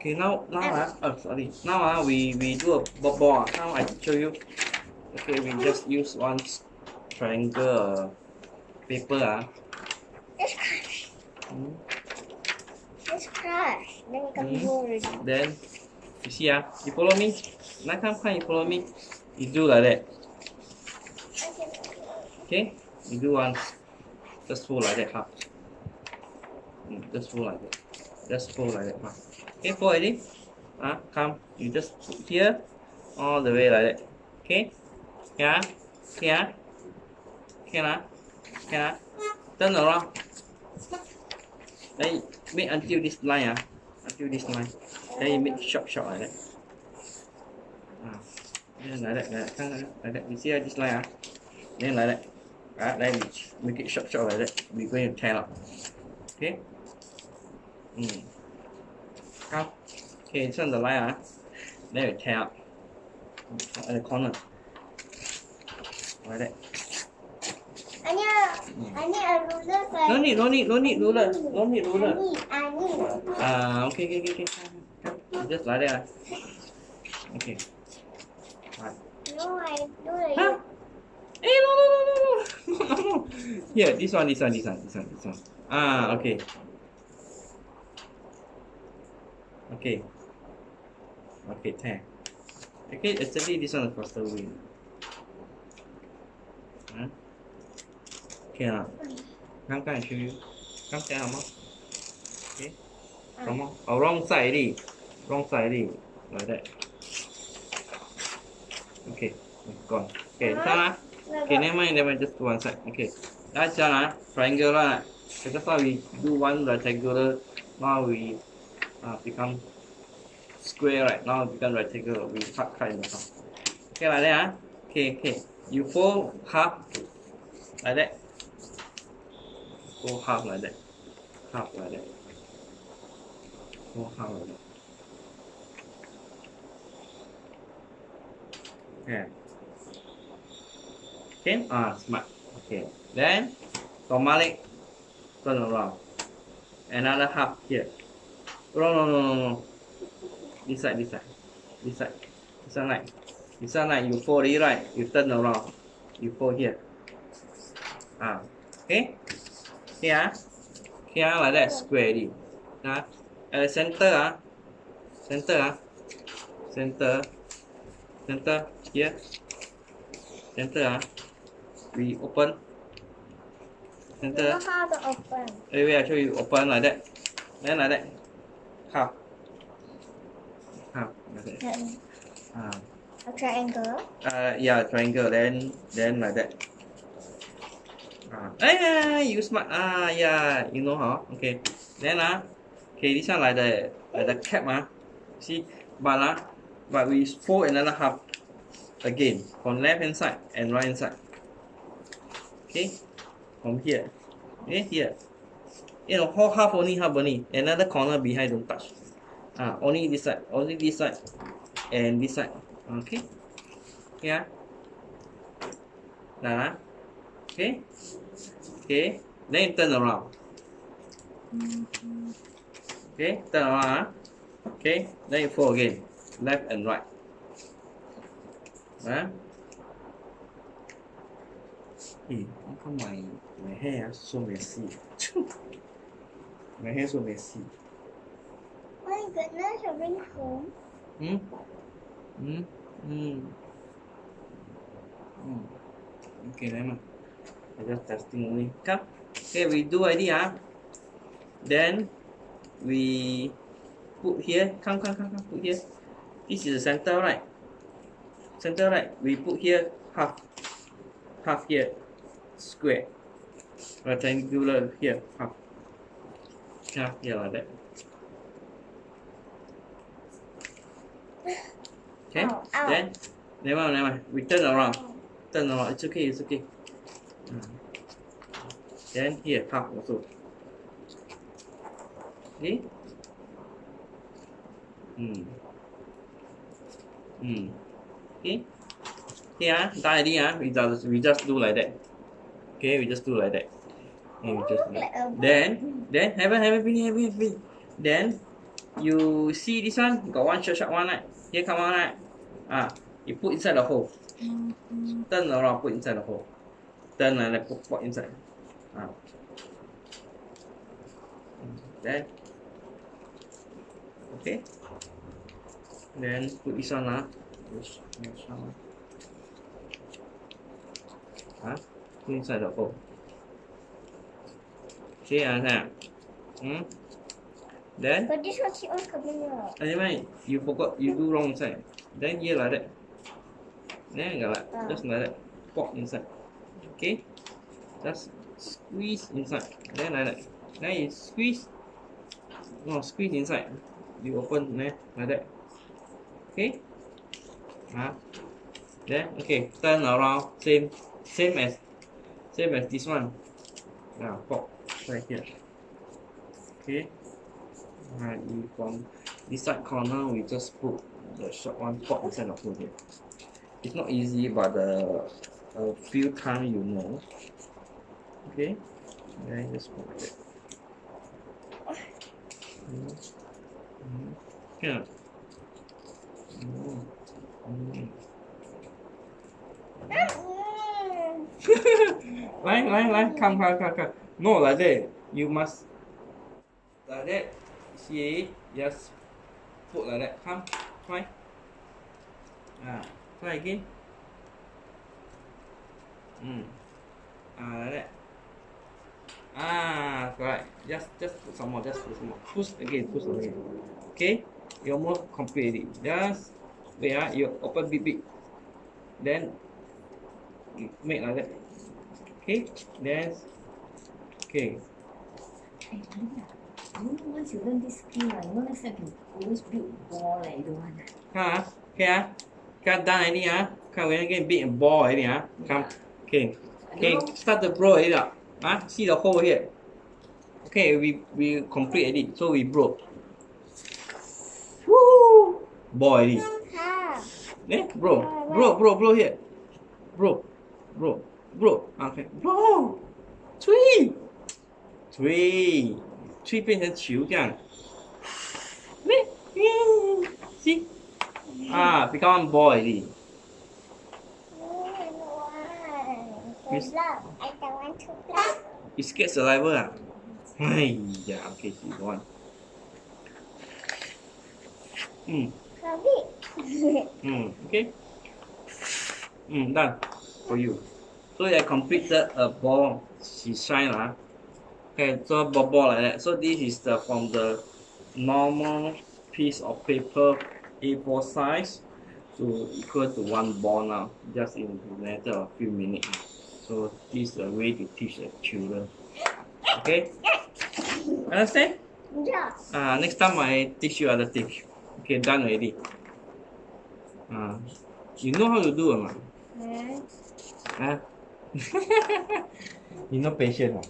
Okay, sorry. Now we do a ball. Now I show you. Okay, we just use one triangle paper. Just crush. Mm. Just crush. Then you can go already. Then you see you follow me. Now come, you follow me. You do like that. Okay, you do once. Just fold like that, half. Just fold like that. Just fold like that, half. Okay, fold already. Come. You just put here, all the way like that. Okay. Yeah. Yeah. Can I? Turn around. Then make until this line. Until this line. Then you make short like that. Then like that. You see this line? Then like that. Then we make it short like that. We're going to tie up. Okay? Come. Okay, turn the line. Then we tie up. At the corner. Like that. I need a ruler first. No need ruler. No need ruler. I need. Okay. Just like that. Okay. Right. No, I do it. Huh? Hey, no. Here, this one. Okay. Okay, 10. Okay, actually this one is faster way. Okay now. Come, I show you. Come, okay. Come on. Oh, wrong side already. Like that. Okay, gone. Okay, sana. Okay, never mind, just one side. Okay. That's triangle lah. Because now we do one rectangular. Now we become square, right? Now it become rectangle. We cut in the half. Okay, like that. Okay. You fold half like that. Fold half like that. Fold half like that. Yeah. Okay. Smart. Okay. Then Tomalik turn around. Another half here. No. This side. This one right. You fold it right. You turn around. You fold here. Okay. Here. Like that. Square it. At the center. Center. Here. Center. We open. Center. You know how to open. Wait, I show you. Open like that. Then like that. Half. Like that. A triangle. Yeah, triangle. Then like that. You smart. Yeah, you know how. Okay. Then okay, this one like the cap See, but we fold another half again from left hand side and right hand side. Okay, from here. Okay, here. Whole half only. Another corner behind don't touch. Only this side, and this side. Okay. Yeah. Okay. Then you turn around. Okay, turn around. Okay, then you fold again, left and right. Hey, how come my hair so messy? My hair so messy. My goodness, you're being home. Okay, then I just testing only. Come. Okay, we do idea. Then we put here. Come. Put here. This is the center, right? We put here half here. Square. Rectangular here. Half here like that. Okay. Ow. Then never mind. We turn around. It's okay. Then here half also. Okay. Okay. Here, we just do like that. Okay, we just do like that. And we just then haven't finish. Then you see this one got one short one right? Here come on right? You put inside the hole. Turn around, put inside the hole. Turn and then put inside. Then okay. Then put this one put inside the hole. Okay, understand? Then But this one keep on coming out. you forgot you do wrong inside. Then here like that. Then just like that. Pop inside. Okay? Just squeeze inside. Then like that. Then you squeeze. No, squeeze inside. You open like that. Okay? Then okay, turn around. Same as this one. Pop right here. Okay? You from this side corner we just put the short one pop inside the hole here. It's not easy, but a few times you know. Okay, then just put it. Yeah. Line, come. No, like that. You must like that. See, just put like that. Come, try. Try again. Like that. Correct. Just put some more. Push again. Okay, you almost complete it. Just wait. You open big. Then make like that. Okay. Then okay. Once you learn this skill, next time you can always build ball you don't want. Okay. Done already Come again, big and ball already Come. Okay. Start the blow already See the hole here. Okay, we complete already. So we broke. Woo! Ball already. Bro here. Bro. Okay. Bro. Three 变成球这样。See? Become ball already. I don't want to play. You scared saliva okay, so you don't want. Okay. Done for you. So I completed a ball. She shine Okay, so ball like that. So this is from the normal piece of paper A4 size to equal to one ball now, just in a matter of a few minutes. So this is the way to teach the children. Okay? Understand? Yeah. Next time I teach you other things. Okay, done already. You know how to do or not? You no patience